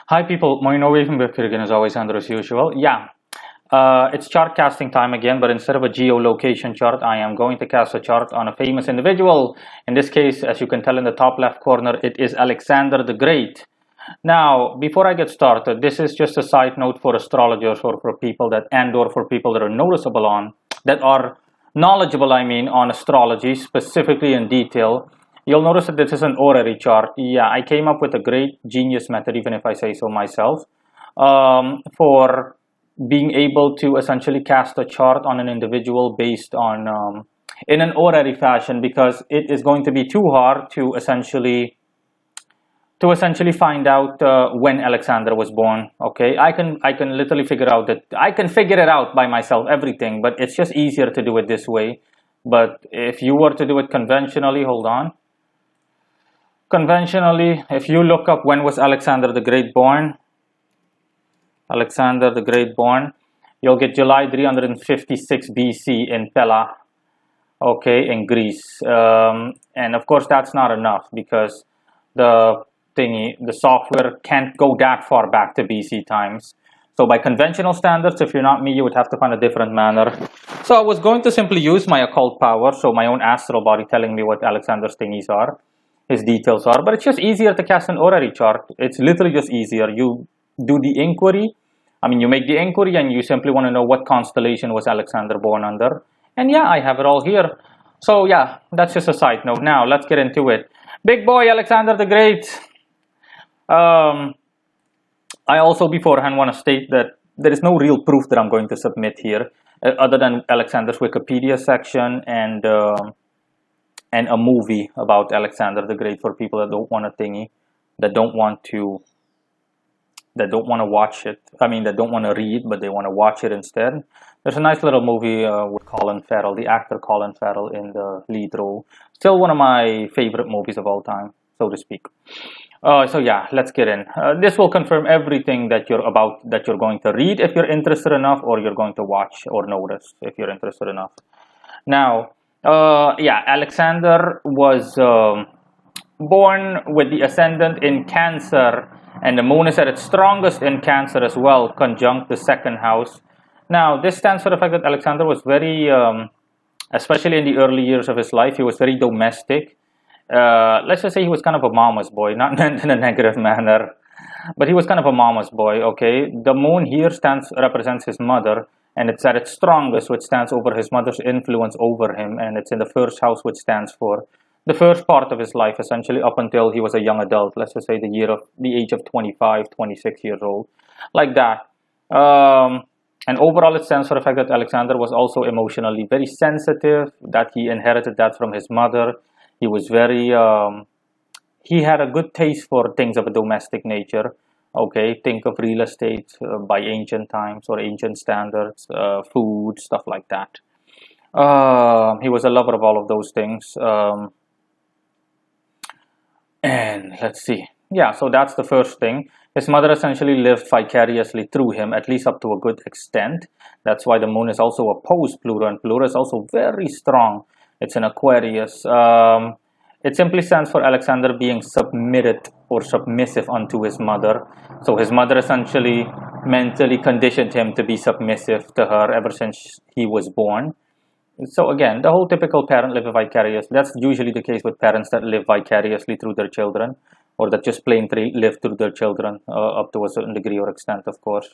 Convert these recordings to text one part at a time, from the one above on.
Hi people, moin even back here again as always Andrew as usual. It's chart casting time again, but instead of a geolocation chart, I am going to cast a chart on a famous individual. In this case, as you can tell in the top left corner, it is Alexander the Great. Now, before I get started, this is just a side note for astrologers or for people or for people that are that are knowledgeable, on astrology, specifically in detail. You'll notice that this is an orrery chart. Yeah, I came up with a great genius method, even if I say so myself, for being able to essentially cast a chart on an individual based on in an orrery fashion, because it is going to be too hard to essentially find out when Alexander was born. Okay, I can literally figure out that I can figure it out by myself, everything, but it's just easier to do it this way. But if you were to do it conventionally, hold on. Conventionally, if you look up when was Alexander the Great born, you'll get July 356 BC in Pella, okay, in Greece. And of course, that's not enough because the software can't go that far back to BC times. So by conventional standards, if you're not me, you would have to find a different manner. So I was going to simply use my occult power, so my own astral body telling me what Alexander's thingies are, his details are, but it's just easier to cast an orrery chart. It's literally just easier. You do the inquiry. You make the inquiry and you simply want to know what constellation was Alexander born under. And yeah, I have it all here. So yeah, that's just a side note. Now, let's get into it. Big boy, Alexander the Great. I also beforehand want to state that there is no real proof that I'm going to submit here, other than Alexander's Wikipedia section and a movie about Alexander the Great for people that don't want a thingy, that don't want to watch it. That don't want to read, but they want to watch it instead. There's a nice little movie with Colin Farrell, the actor Colin Farrell in the lead role. Still one of my favorite movies of all time, so to speak. So yeah, let's get in. This will confirm everything that you're going to read if you're interested enough, or you're going to watch or notice if you're interested enough. Now, Alexander was born with the ascendant in Cancer, and the moon is at its strongest in Cancer as well, conjunct the second house. Now, this stands for the fact that Alexander was very, especially in the early years of his life, he was very domestic. Let's just say he was kind of a mama's boy, not meant in a negative manner, but he was kind of a mama's boy, okay? The moon here represents his mother, and it's at its strongest, which stands over his mother's influence over him, and it's in the first house, which stands for the first part of his life, essentially up until he was a young adult. Let's just say the age of 25, 26 years old, like that. And overall, it stands for the fact that Alexander was also emotionally very sensitive, that he inherited that from his mother. He was he had a good taste for things of a domestic nature. Okay, think of real estate by ancient times or ancient standards, food, stuff like that. He was a lover of all of those things. And let's see. Yeah, so that's the first thing. His mother essentially lived vicariously through him, at least up to a good extent. That's why the moon is also opposed Pluto, and Pluto is also very strong. It's in Aquarius. It simply stands for Alexander being submitted or submissive unto his mother. So his mother essentially mentally conditioned him to be submissive to her ever since he was born. So again, the whole typical parent live vicariously. That's usually the case with parents that live vicariously through their children, or that just plain live through their children up to a certain degree or extent, of course.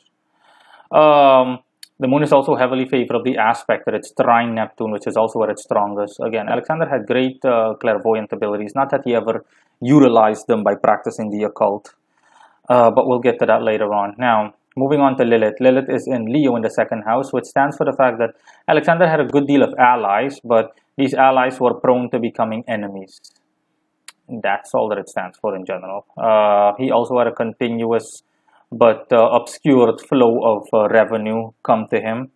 The moon is also heavily favorably aspected. It's trine Neptune, which is also at its strongest. Again, Alexander had great clairvoyant abilities. Not that he ever utilized them by practicing the occult, but we'll get to that later on. Now, moving on to Lilith. Lilith is in Leo in the second house, which stands for the fact that Alexander had a good deal of allies, but these allies were prone to becoming enemies. That's all that it stands for in general. He also had a continuous but obscured flow of revenue come to him.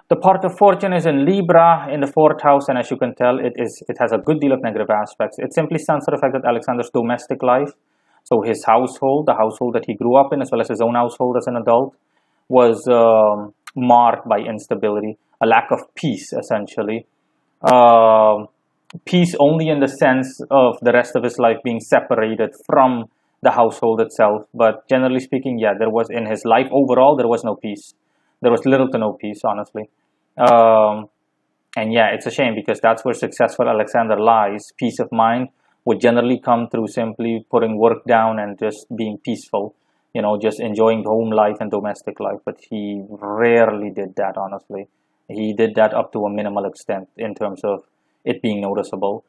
The part of fortune is in Libra in the fourth house, and as you can tell, it has a good deal of negative aspects. It simply stands for the fact that Alexander's domestic life, so his household, the household that he grew up in, as well as his own household as an adult, was marked by instability, a lack of peace, essentially. Peace only in the sense of the rest of his life being separated from the household itself. But generally speaking, yeah, there was in his life overall, there was no peace. There was little to no peace, honestly. Um, and yeah, it's a shame because that's where successful Alexander lies. Peace of mind would generally come through simply putting work down and just being peaceful, just enjoying home life and domestic life. But he rarely did that, honestly. He did that up to a minimal extent in terms of it being noticeable.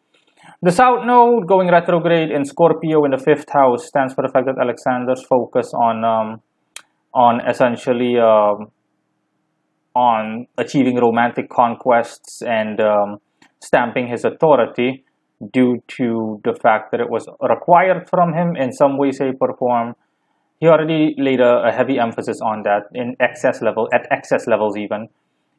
The South Node going retrograde in Scorpio in the fifth house stands for the fact that Alexander's focus on essentially on achieving romantic conquests and stamping his authority due to the fact that it was required from him in some way, shape, or form. He already laid a heavy emphasis on that at excess levels even.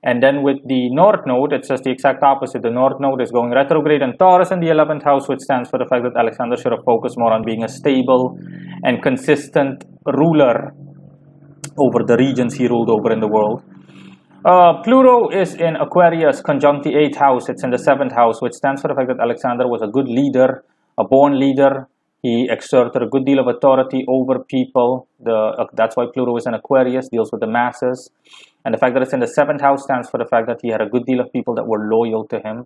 And then with the North Node, it's just the exact opposite. The North Node is going retrograde in Taurus in the 11th house, which stands for the fact that Alexander should have focused more on being a stable and consistent ruler over the regions he ruled over in the world. Pluto is in Aquarius, conjunct the 8th house. It's in the 7th house, which stands for the fact that Alexander was a good leader, a born leader. He exerted a good deal of authority over people. That's why Pluto is in Aquarius, deals with the masses. And the fact that it's in the 7th house stands for the fact that he had a good deal of people that were loyal to him.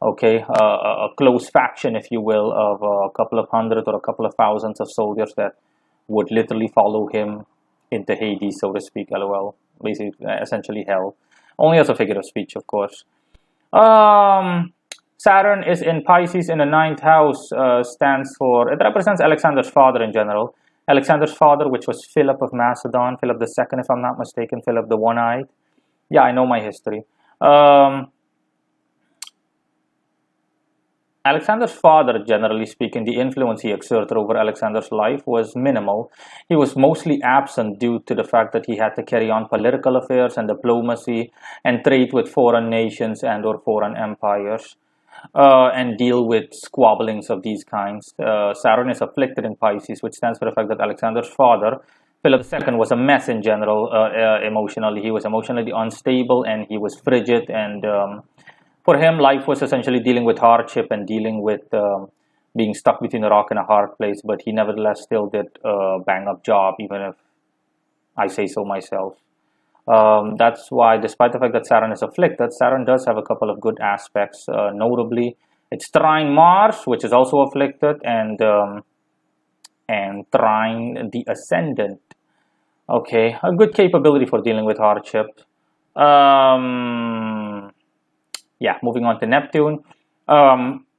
Okay, a close faction, if you will, of a couple of hundred or a couple of thousands of soldiers that would literally follow him into Hades, so to speak, lol. Basically, essentially hell. Only as a figure of speech, of course. Saturn is in Pisces in the 9th house, it represents Alexander's father in general. Alexander's father, which was Philip of Macedon, Philip II, if I'm not mistaken, Philip the One-Eyed. Yeah, I know my history. Alexander's father, generally speaking, the influence he exerted over Alexander's life was minimal. He was mostly absent due to the fact that he had to carry on political affairs and diplomacy and trade with foreign nations and or foreign empires. And deal with squabblings of these kinds. Saturn is afflicted in Pisces, which stands for the fact that Alexander's father, Philip II, was a mess in general emotionally. He was emotionally unstable and he was frigid. And for him, life was essentially dealing with hardship and dealing with being stuck between a rock and a hard place. But he nevertheless still did a bang-up job, even if I say so myself. That's why, despite the fact that Saturn is afflicted, Saturn does have a couple of good aspects. Notably, it's trine Mars, which is also afflicted, and trine the Ascendant. Okay, a good capability for dealing with hardship. Yeah, moving on to Neptune.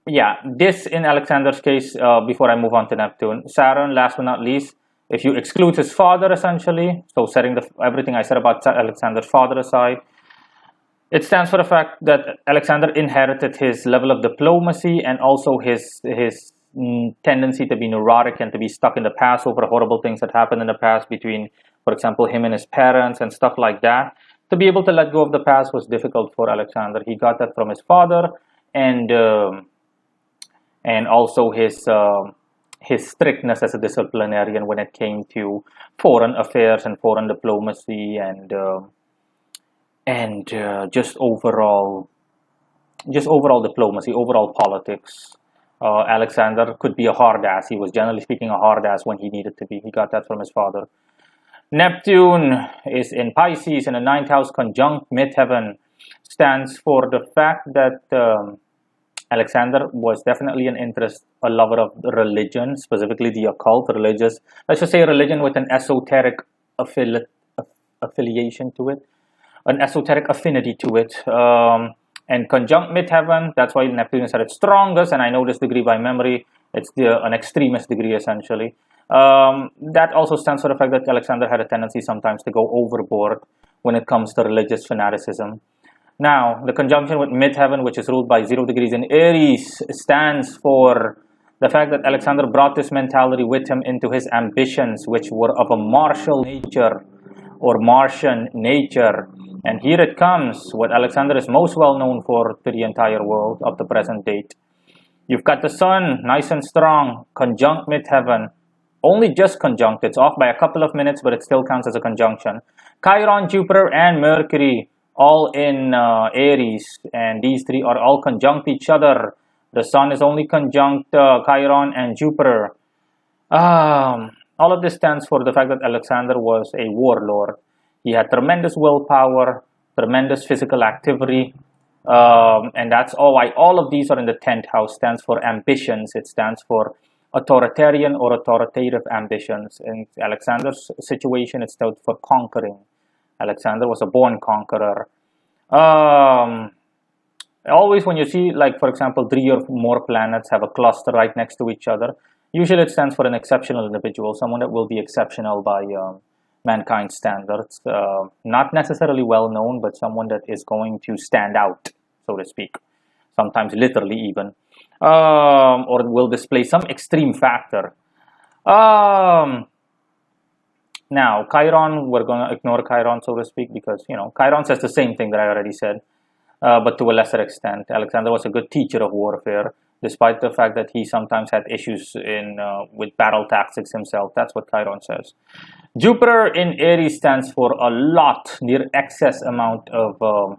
Yeah, this in Alexander's case, before I move on to Neptune, Saturn, last but not least, if you exclude his father, essentially, so setting everything I said about Alexander's father aside, it stands for the fact that Alexander inherited his level of diplomacy and also his tendency to be neurotic and to be stuck in the past over horrible things that happened in the past between, for example, him and his parents and stuff like that. To be able to let go of the past was difficult for Alexander. He got that from his father and also his strictness as a disciplinarian when it came to foreign affairs and foreign diplomacy and just overall diplomacy, overall politics. Alexander could be a hard ass. He was generally speaking a hard ass when he needed to be. He got that from his father. Neptune is in Pisces in the 9th house, conjunct midheaven, stands for the fact that Alexander was definitely a lover of religion, specifically the occult, religious. Let's just say religion with an esoteric affiliation to it, an esoteric affinity to it. And conjunct midheaven, that's why Neptune is at its strongest, and I know this degree by memory. It's an extremist degree, essentially. That also stands for the fact that Alexander had a tendency sometimes to go overboard when it comes to religious fanaticism. Now, the conjunction with midheaven, which is ruled by 0 degrees in Aries, stands for the fact that Alexander brought this mentality with him into his ambitions, which were of a martial nature or Martian nature. And here it comes, what Alexander is most well known for to the entire world of the present date. You've got the sun, nice and strong, conjunct midheaven. Only just conjunct. It's off by a couple of minutes, but it still counts as a conjunction. Chiron, Jupiter, and Mercury, all in Aries, and these three are all conjunct each other. The sun is only conjunct Chiron and Jupiter. All of this stands for the fact that Alexander was a warlord. He had tremendous willpower, tremendous physical activity, and that's why all of these are in the 10th house. Stands for ambitions. It stands for authoritarian or authoritative ambitions. In Alexander's situation, it stood for conquering. Alexander was a born conqueror. Um, Always when you see, like, for example, three or more planets have a cluster right next to each other, usually it stands for an exceptional individual, someone that will be exceptional by mankind's standards. Not necessarily well known, but someone that is going to stand out, so to speak, sometimes literally even, or will display some extreme factor. Um, Now, Chiron, we're going to ignore Chiron, so to speak, because, Chiron says the same thing that I already said, but to a lesser extent. Alexander was a good teacher of warfare, despite the fact that he sometimes had issues with battle tactics himself. That's what Chiron says. Jupiter in Aries stands for a lot, near excess amount of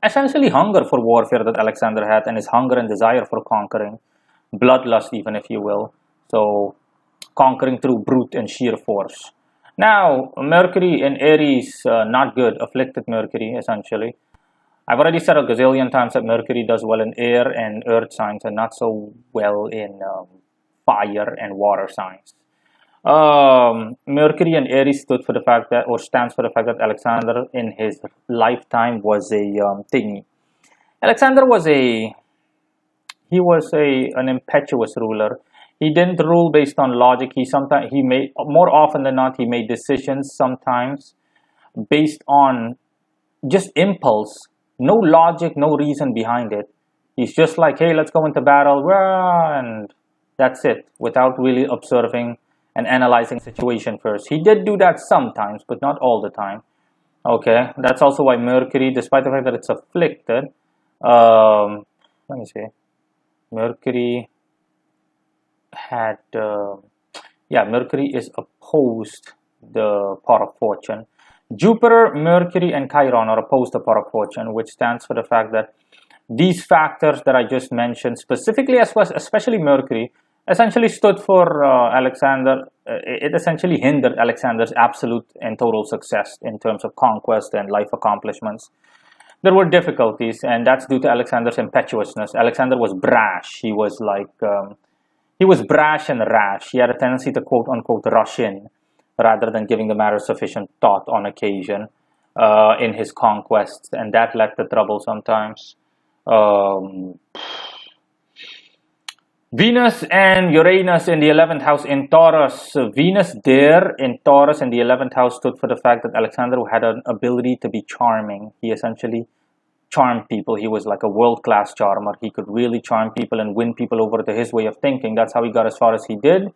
essentially hunger for warfare that Alexander had, and his hunger and desire for conquering, bloodlust even, if you will. So, conquering through brute and sheer force. Now, Mercury in Aries, not good, afflicted Mercury, essentially. I've already said a gazillion times that Mercury does well in air and earth signs and not so well in fire and water signs. Mercury in Aries stood for the fact that, or stands for the fact that Alexander in his lifetime was a thingy. Alexander was an impetuous ruler. He didn't rule based on logic. He made, more often than not, he made decisions sometimes based on just impulse, no logic, no reason behind it. He's just like, hey, let's go into battle, and that's it, without really observing and analyzing the situation first. He did do that sometimes, but not all the time. Okay, that's also why Mercury, despite the fact that it's afflicted, let me see, Mercury had, Mercury is opposed the pot of fortune. Jupiter, Mercury, and Chiron are opposed to pot of fortune, which stands for the fact that these factors that I just mentioned, specifically especially Mercury, essentially stood for Alexander. It essentially hindered Alexander's absolute and total success in terms of conquest and life accomplishments. There were difficulties, and that's due to Alexander's impetuousness. Alexander was brash. He was brash and rash. He had a tendency to quote unquote rush in rather than giving the matter sufficient thought on occasion in his conquests, and that led to trouble sometimes. Venus and Uranus in the 11th house in Taurus. Venus there in Taurus in the 11th house stood for the fact that Alexander had an ability to be charming. He essentially charmed people. He was like a world-class charmer. He could really charm people and win people over to his way of thinking. That's how he got as far as he did,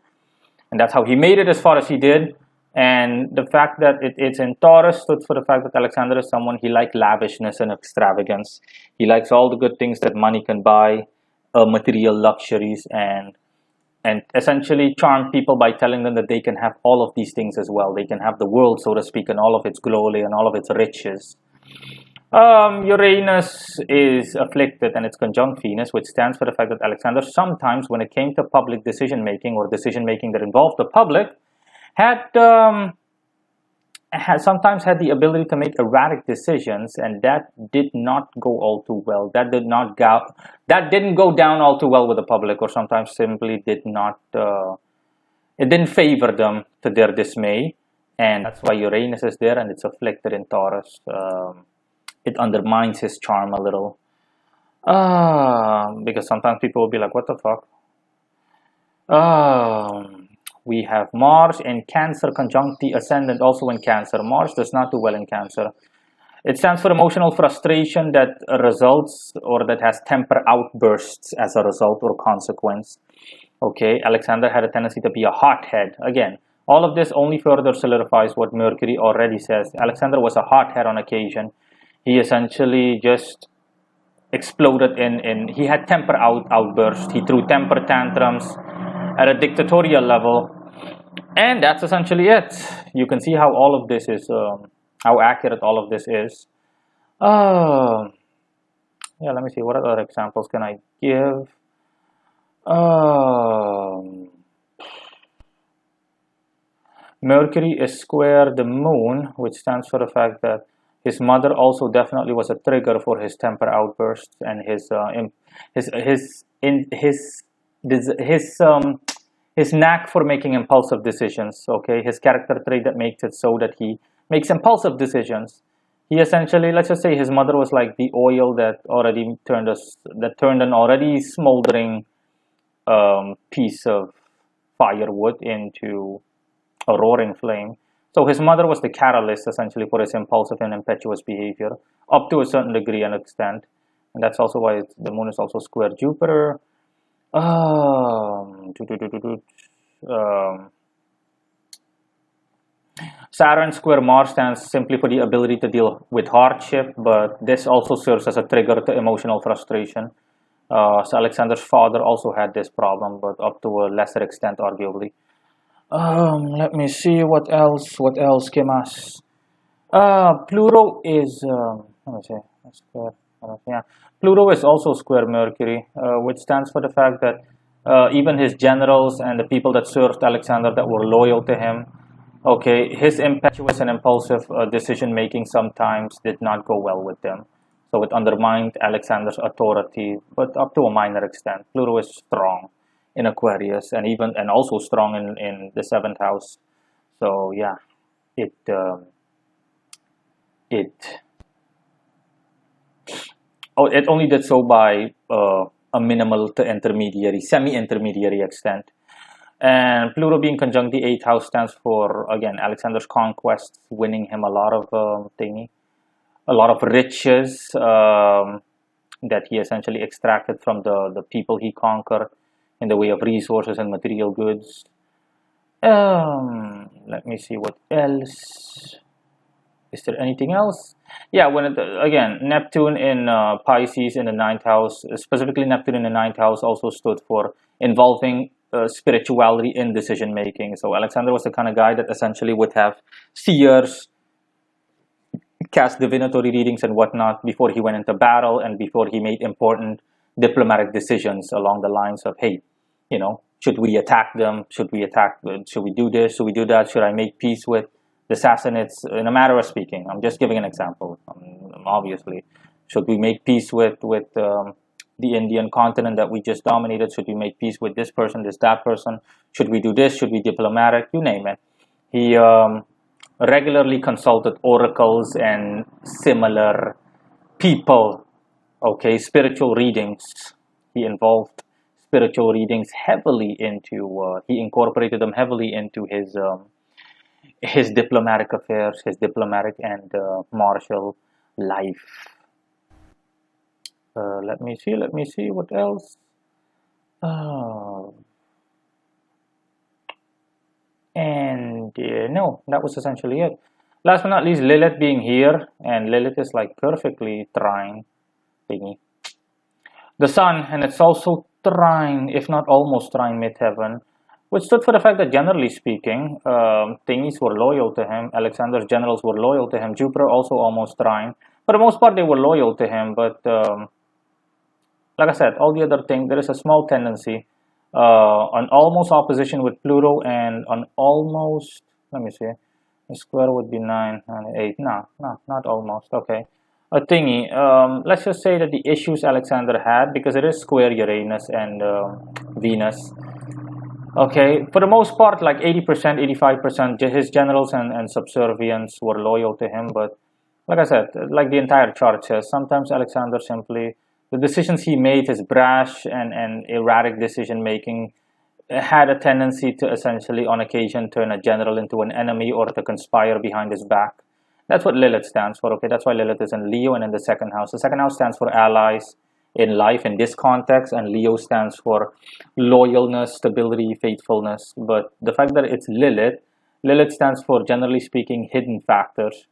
and that's how he made it as far as he did. And the fact that it's in Taurus stood for the fact that Alexander is someone, he likes lavishness and extravagance. He likes all the good things that money can buy, material luxuries, and essentially charm people by telling them that they can have all of these things as well. They can have the world, so to speak, and all of its glory and all of its riches. Uranus is afflicted and it's conjunct Venus, which stands for the fact that Alexander sometimes, when it came to public decision making or decision making that involved the public, had sometimes had the ability to make erratic decisions, and that did not go all too well. That didn't go down all too well with the public, or sometimes simply did not. It didn't favor them to their dismay, and that's why Uranus is there, and it's afflicted in Taurus. It undermines his charm a little, because sometimes people will be like, "What the fuck?" We have Mars in Cancer conjunct the ascendant also in Cancer. Mars does not do well in Cancer. It stands for emotional frustration that results or that has temper outbursts as a result or consequence. Okay, Alexander had a tendency to be a hothead. Again, all of this only further solidifies what Mercury already says. Alexander was a hothead on occasion. He essentially just exploded he had temper outbursts. He threw temper tantrums at a dictatorial level. And that's essentially it. You can see how all of this is, how accurate all of this is. Yeah, let me see. What other examples can I give? Mercury is square the moon, which stands for the fact that his mother also definitely was a trigger for his temper outbursts and his knack for making impulsive decisions. Okay, his character trait that makes it so that he makes impulsive decisions. He essentially, let's just say, his mother was like the oil that turned an already smoldering piece of firewood into a roaring flame. So his mother was the catalyst essentially for his impulsive and impetuous behavior up to a certain degree and extent. And that's also why the moon is also square Jupiter. Um, um, Saturn square Mars stands simply for the ability to deal with hardship, but this also serves as a trigger to emotional frustration. So Alexander's father also had this problem, but up to a lesser extent, arguably. Let me see what else. What else? ¿Qué más? Pluto is. Let me see. Square. Yeah, Pluto is also square Mercury, which stands for the fact that even his generals and the people that served Alexander that were loyal to him, okay, his impetuous and impulsive decision making sometimes did not go well with them. So it undermined Alexander's authority, but up to a minor extent. Pluto is strong in Aquarius and also strong in the seventh house. So yeah, it it it only did so by a minimal to intermediary, semi-intermediary extent. And Pluto being conjunct the eighth house stands for, again, Alexander's conquests, winning him a lot of a lot of riches that he essentially extracted from the people he conquered in the way of resources and material goods. Let me see what else. Is there anything else? Yeah, again, Neptune in Pisces in the ninth house, specifically Neptune in the ninth house, also stood for involving spirituality in decision making. So Alexander was the kind of guy that essentially would have seers cast divinatory readings and whatnot before he went into battle and before he made important diplomatic decisions along the lines of, hey, should we attack them? Should we do this? Should we do that? Should I make peace with the Sassanids? In a matter of speaking, I'm just giving an example. Obviously, should we make peace with the Indian continent that we just dominated? Should we make peace with this person, that person? Should we do this? Should we diplomatic? You name it. He regularly consulted oracles and similar people. Okay, spiritual readings. He involved spiritual readings heavily into. He incorporated them heavily into his diplomatic affairs, his diplomatic and martial life. Let me see what else. No, that was essentially it. Last but not least, Lilith being here, and Lilith is like perfectly trine thingy. The Sun, and it's also trine, if not almost trine midheaven, which stood for the fact that generally speaking, thingies were loyal to him. Alexander's generals were loyal to him. Jupiter also almost trine. For the most part, they were loyal to him, but like I said, all the other things, there is a small tendency. An almost opposition with Pluto and an almost, let me see, the square would be 9 and 8. No, not almost. Okay. A thingy. Let's just say that the issues Alexander had, because it is square Uranus and Venus. Okay, for the most part, like 80%, 85%, his generals and subservients were loyal to him. But like I said, like the entire chart says, sometimes Alexander simply, the decisions he made, his brash and erratic decision making, had a tendency to essentially, on occasion, turn a general into an enemy or to conspire behind his back. That's what Lilith stands for. Okay, that's why Lilith is in Leo and in the second house. The second house stands for allies in life in this context, and Leo stands for loyalness, stability, faithfulness. But the fact that it's Lilith stands for, generally speaking, hidden factors,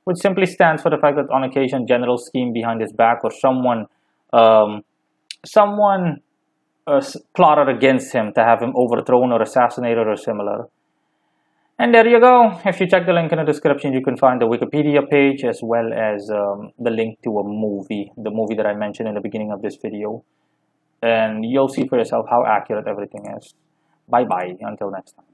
which simply stands for the fact that on occasion generals scheme behind his back, or someone plotted against him to have him overthrown or assassinated or similar. And there you go. If you check the link in the description, you can find the Wikipedia page as well as the link to a movie, the movie that I mentioned in the beginning of this video. And you'll see for yourself how accurate everything is. Bye-bye. Until next time.